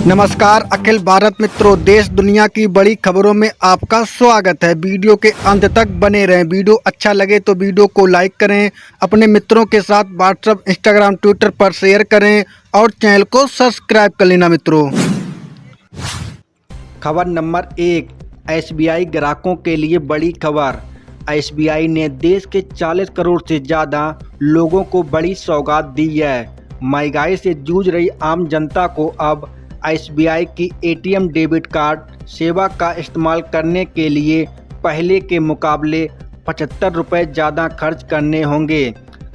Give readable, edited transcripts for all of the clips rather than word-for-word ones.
नमस्कार अखिल भारत मित्रों, देश दुनिया की बड़ी खबरों में आपका स्वागत है। वीडियो के अंत तक बने रहें। वीडियो अच्छा लगे तो वीडियो को लाइक करें, अपने मित्रों के साथ व्हाट्सएप, इंस्टाग्राम, ट्विटर पर शेयर करें और चैनल को सब्सक्राइब कर लेना मित्रों। खबर नंबर 1, एसबीआई ग्राहकों के लिए बड़ी खबर। एसबीआई ने देश के 40 करोड़ से ज़्यादा लोगों को बड़ी सौगात दी है। महंगाई से जूझ रही आम जनता को अब एसबीआई की एटीएम डेबिट कार्ड सेवा का इस्तेमाल करने के लिए पहले के मुकाबले 75 रुपये ज़्यादा खर्च करने होंगे।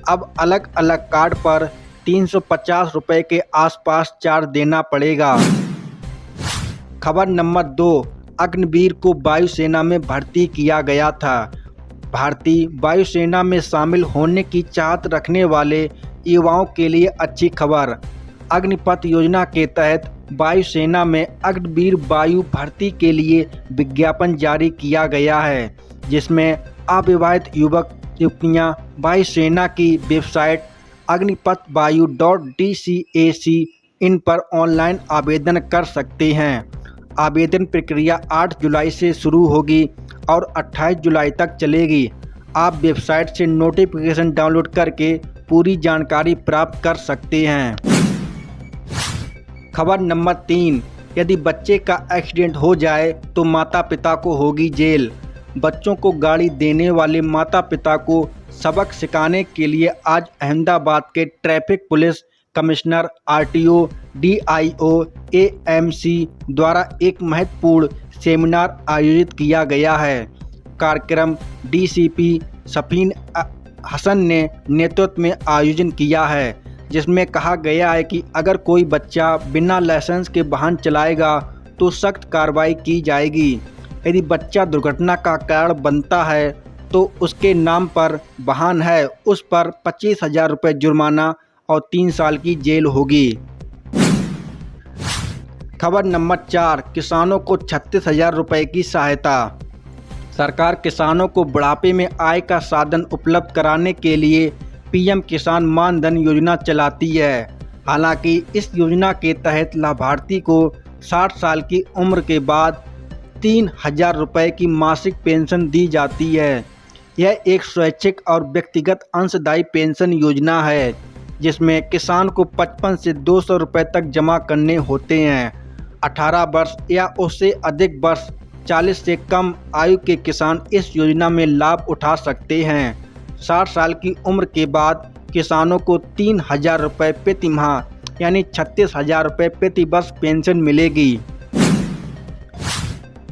अब अलग अलग कार्ड पर 350 रुपये के आसपास चार्ज देना पड़ेगा। खबर नंबर 2, अग्निवीर को वायुसेना में भर्ती किया गया था। भारतीय वायुसेना में शामिल होने की चाहत रखने वाले युवाओं के लिए अच्छी खबर। अग्निपथ योजना के तहत वायुसेना में अग्निवीर वायु भर्ती के लिए विज्ञापन जारी किया गया है, जिसमें अविवाहित युवक युवतियां वायुसेना की वेबसाइट अग्निपथवायु.dcac इन पर ऑनलाइन आवेदन कर सकते हैं। आवेदन प्रक्रिया 8 जुलाई से शुरू होगी और 28 जुलाई तक चलेगी। आप वेबसाइट से नोटिफिकेशन डाउनलोड करके पूरी जानकारी प्राप्त कर सकते हैं। खबर नंबर 3, यदि बच्चे का एक्सीडेंट हो जाए तो माता पिता को होगी जेल। बच्चों को गाड़ी देने वाले माता पिता को सबक सिखाने के लिए आज अहमदाबाद के traffic police commissioner, RTO, DIO, AMC द्वारा एक महत्वपूर्ण सेमिनार आयोजित किया गया है। कार्यक्रम डीसीपी सफीन हसन ने नेतृत्व में आयोजन किया है, जिसमें कहा गया है कि अगर कोई बच्चा बिना लाइसेंस के वाहन चलाएगा तो सख्त कार्रवाई की जाएगी। यदि बच्चा दुर्घटना का कारण बनता है तो उसके नाम पर वाहन है उस पर 25,000 रुपये जुर्माना और 3 साल की जेल होगी। खबर नंबर 4, किसानों को 36,000 रुपये की सहायता। सरकार किसानों को बुढ़ापे में आय का साधन उपलब्ध कराने के लिए पीएम किसान मान धन योजना चलाती है। हालांकि इस योजना के तहत लाभार्थी को 60 साल की उम्र के बाद 3,000 रुपये की मासिक पेंशन दी जाती है। यह एक स्वैच्छिक और व्यक्तिगत अंशदायी पेंशन योजना है, जिसमें किसान को 55 से 200 रुपये तक जमा करने होते हैं। 18 वर्ष या उससे अधिक वर्ष 40 से कम आयु के किसान इस योजना में लाभ उठा सकते हैं। 60 साल की उम्र के बाद किसानों को 3,000 रुपये प्रति माह यानी 36,000 रुपये प्रति वर्ष पेंशन मिलेगी।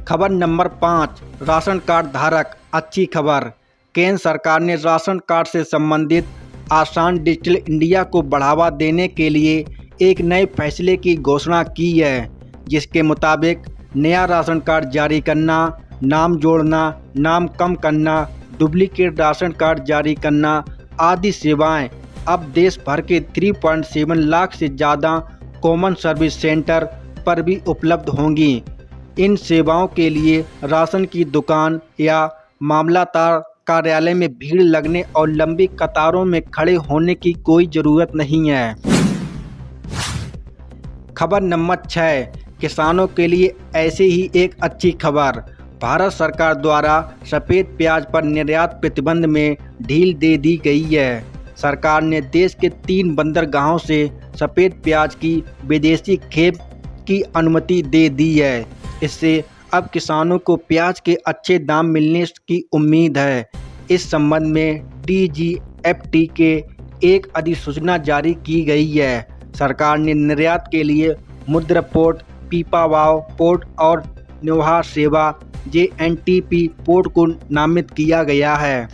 खबर नंबर 5, राशन कार्ड धारक अच्छी खबर। केंद्र सरकार ने राशन कार्ड से संबंधित आसान डिजिटल इंडिया को बढ़ावा देने के लिए एक नए फैसले की घोषणा की है, जिसके मुताबिक नया राशन कार्ड जारी करना, नाम जोड़ना, नाम कम करना, डुप्लीकेट राशन कार्ड जारी करना आदि सेवाएं अब देश भर के 3.7 लाख से ज़्यादा कॉमन सर्विस सेंटर पर भी उपलब्ध होंगी। इन सेवाओं के लिए राशन की दुकान या मामलातार कार्यालय में भीड़ लगने और लंबी कतारों में खड़े होने की कोई ज़रूरत नहीं है। खबर नंबर 6, किसानों के लिए ऐसे ही एक अच्छी खबर। भारत सरकार द्वारा सफ़ेद प्याज पर निर्यात प्रतिबंध में ढील दे दी गई है। सरकार ने देश के 3 बंदरगाहों से सफ़ेद प्याज की विदेशी खेप की अनुमति दे दी है। इससे अब किसानों को प्याज के अच्छे दाम मिलने की उम्मीद है। इस संबंध में डीजीएफटी के एक अधिसूचना जारी की गई है। सरकार ने निर्यात के लिए मुद्रा पोर्ट, पीपावाव पोर्ट और न्योहा सेवा JNTP पोर्ट को नामित किया गया है।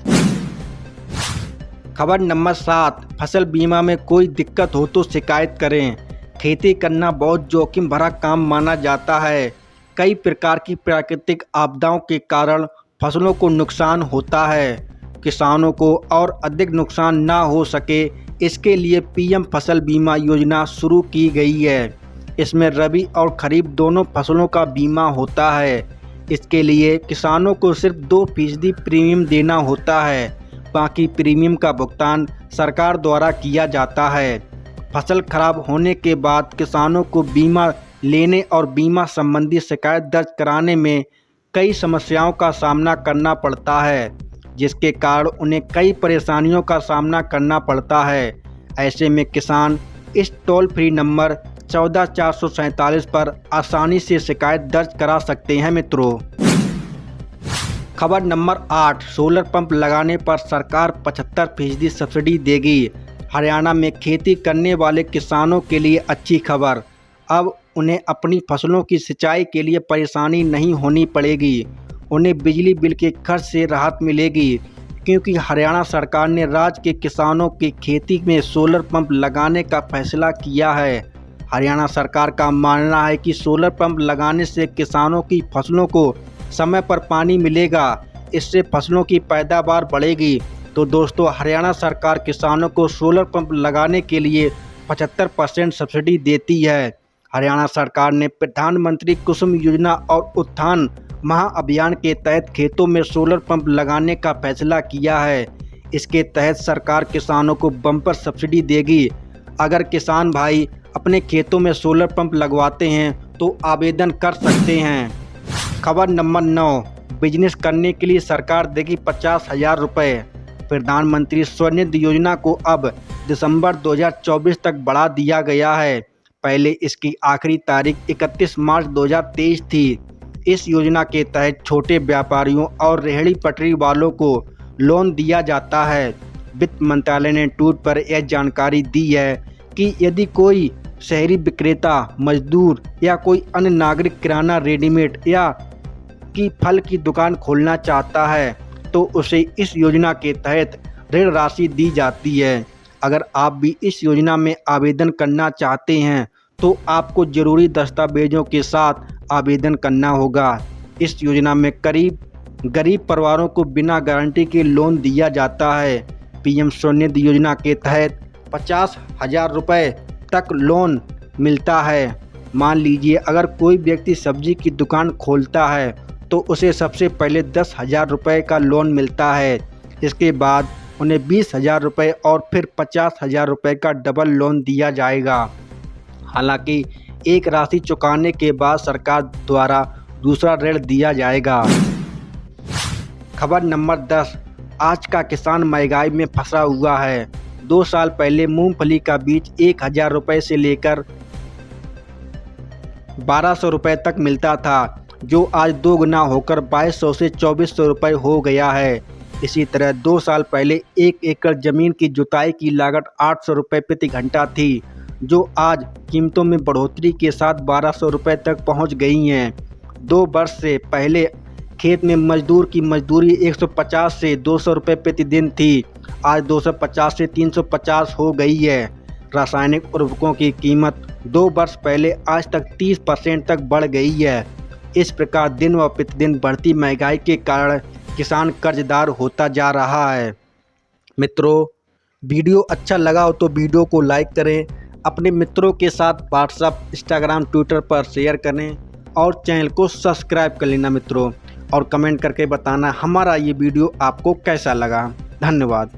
खबर नंबर 7, फसल बीमा में कोई दिक्कत हो तो शिकायत करें। खेती करना बहुत जोखिम भरा काम माना जाता है। कई प्रकार की प्राकृतिक आपदाओं के कारण फसलों को नुकसान होता है। किसानों को और अधिक नुकसान ना हो सके, इसके लिए पीएम फसल बीमा योजना शुरू की गई है। इसमें रबी और खरीफ दोनों फसलों का बीमा होता है। इसके लिए किसानों को सिर्फ 2% प्रीमियम देना होता है, बाकी प्रीमियम का भुगतान सरकार द्वारा किया जाता है। फसल खराब होने के बाद किसानों को बीमा लेने और बीमा संबंधी शिकायत दर्ज कराने में कई समस्याओं का सामना करना पड़ता है, जिसके कारण उन्हें कई परेशानियों का सामना करना पड़ता है। ऐसे में किसान इस टोल फ्री नंबर 14447 पर आसानी से शिकायत दर्ज करा सकते हैं। मित्रों, खबर नंबर 8, सोलर पंप लगाने पर सरकार 75% सब्सिडी देगी। हरियाणा में खेती करने वाले किसानों के लिए अच्छी खबर। अब उन्हें अपनी फसलों की सिंचाई के लिए परेशानी नहीं होनी पड़ेगी। उन्हें बिजली बिल के खर्च से राहत मिलेगी, क्योंकि हरियाणा सरकार ने राज्य के किसानों की खेती में सोलर पंप लगाने का फैसला किया है। हरियाणा सरकार का मानना है कि सोलर पंप लगाने से किसानों की फसलों को समय पर पानी मिलेगा, इससे फसलों की पैदावार बढ़ेगी। तो दोस्तों, हरियाणा सरकार किसानों को सोलर पंप लगाने के लिए 75% सब्सिडी देती है। हरियाणा सरकार ने प्रधानमंत्री कुसुम योजना और उत्थान महाअभियान के तहत खेतों में सोलर पंप लगाने का फैसला किया है। इसके तहत सरकार किसानों को बम्पर सब्सिडी देगी। अगर किसान भाई अपने खेतों में सोलर पंप लगवाते हैं तो आवेदन कर सकते हैं। खबर नंबर 9, बिजनेस करने के लिए सरकार देगी 50,000 रुपये। प्रधानमंत्री स्वनिधि योजना को अब दिसंबर 2024 तक बढ़ा दिया गया है। पहले इसकी आखिरी तारीख 31 मार्च 2023 थी। इस योजना के तहत छोटे व्यापारियों और रेहड़ी पटरी वालों को लोन दिया जाता है। वित्त मंत्रालय ने ट्वीट पर यह जानकारी दी है कि यदि कोई शहरी विक्रेता, मजदूर या कोई अन्य नागरिक किराना, रेडीमेड या की फल की दुकान खोलना चाहता है तो उसे इस योजना के तहत ऋण राशि दी जाती है। अगर आप भी इस योजना में आवेदन करना चाहते हैं तो आपको ज़रूरी दस्तावेजों के साथ आवेदन करना होगा। इस योजना में गरीब परिवारों को बिना गारंटी के लोन दिया जाता है। पीएम स्वनिधि योजना के तहत 50,000 रुपये तक लोन मिलता है। मान लीजिए अगर कोई व्यक्ति सब्जी की दुकान खोलता है तो उसे सबसे पहले 10,000 रुपये का लोन मिलता है। इसके बाद उन्हें 20,000 रुपये और फिर 50,000 रुपये का डबल लोन दिया जाएगा। हालांकि एक राशि चुकाने के बाद सरकार द्वारा दूसरा ऋण दिया जाएगा। खबर नंबर 10, आज का किसान महंगाई में फंसा हुआ है। 2 साल पहले मूंगफली का बीज 1,000 रुपये से लेकर 1,200 रुपये तक मिलता था, जो आज 2 गुना होकर 2,200 से 2,400 रुपये हो गया है। इसी तरह 2 साल पहले 1 एकड़ जमीन की जुताई की लागत 800 रुपये प्रति घंटा थी, जो आज कीमतों में बढ़ोतरी के साथ 1,200 रुपये तक पहुंच गई हैं। 2 वर्ष से पहले खेत में मजदूर की मजदूरी 150 से 200 रुपये प्रतिदिन थी, आज 250 से 350 हो गई है। रासायनिक उर्वरकों की कीमत 2 वर्ष पहले आज तक 30% तक बढ़ गई है। इस प्रकार दिन व प्रतिदिन बढ़ती महंगाई के कारण किसान कर्जदार होता जा रहा है। मित्रों, वीडियो अच्छा लगा हो तो वीडियो को लाइक करें, अपने मित्रों के साथ व्हाट्सएप, इंस्टाग्राम, ट्विटर पर शेयर करें और चैनल को सब्सक्राइब कर लेना मित्रों, और कमेंट करके बताना हमारा ये वीडियो आपको कैसा लगा। धन्यवाद।